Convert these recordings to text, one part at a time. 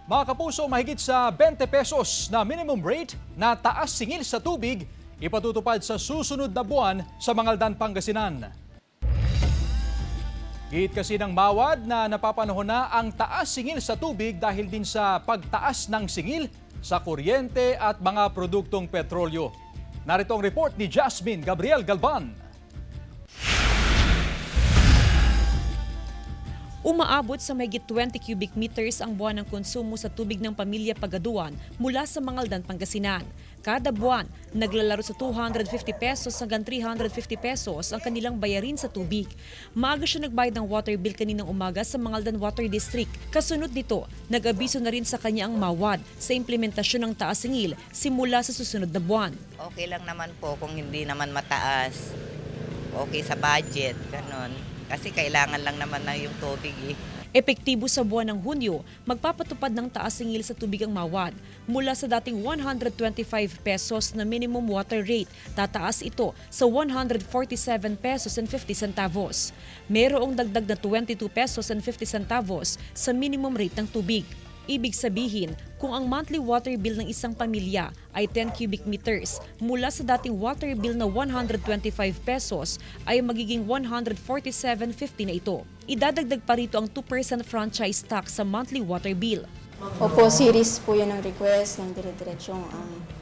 Mga kapuso, mahigit sa 20 pesos na minimum rate na taas singil sa tubig ipatutupad sa susunod na buwan sa Mangaldan, Pangasinan. Gihit kasi ng MAWAD na napapanahon na ang taas singil sa tubig dahil din sa pagtaas ng singil sa kuryente at mga produktong petrolyo. Narito ang report ni Jasmine Gabriel Galban. Umaabot sa mahigit 20 cubic meters ang buwan ng konsumo sa tubig ng pamilya Pagaduan mula sa Mangaldan, Pangasinan. Kada buwan, naglalaro sa 250 pesos hanggang 350 pesos ang kanilang bayarin sa tubig. Maaga siya nagbayad ng water bill kaninang umaga sa Mangaldan Water District. Kasunod nito, nag-abiso na rin sa kanya ang MAWAD sa implementasyon ng taas singil simula sa susunod na buwan. Okay lang naman po kung hindi naman mataas. Okay sa budget, ganun. Kasi kailangan lang naman na yung tubig eh. Epektibo sa buwan ng Hunyo, magpapatupad ng taas singil sa tubig ang MAWAD. Mula sa dating 125 pesos na minimum water rate, tataas ito sa 147 pesos and 50 centavos. Mayroong dagdag na 22 pesos and 50 centavos sa minimum rate ng tubig. Ibig sabihin, kung ang monthly water bill ng isang pamilya ay 10 cubic meters, mula sa dating water bill na 125 pesos ay magiging 147.50 na ito. Idadagdag pa rito ang 2% franchise tax sa monthly water bill. Opo, series po yan ng request, ng dire-diretsyong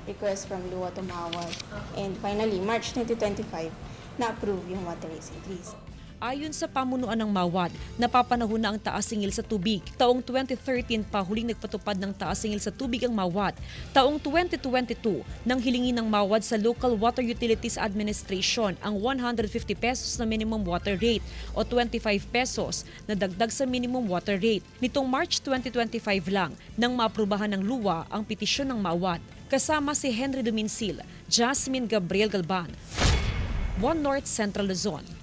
request from Luwa to MAWAD. And finally, March 2025, na-approve yung water rates increase. Ayon sa pamunuan ng MAWAD, napapanahon na ang taas singil sa tubig. Taong 2013 pa huling nagpatupad ng taas singil sa tubig ang MAWAD. Taong 2022, nang hilingin ng MAWAD sa Local Water Utilities Administration ang 150 pesos na minimum water rate o 25 pesos na dagdag sa minimum water rate. Nitong March 2025 lang nang maaprubahan ng luwa ang petisyon ng MAWAD. Kasama si Henry Duminsil, Jasmine Gabriel Galban, One North Central Luzon.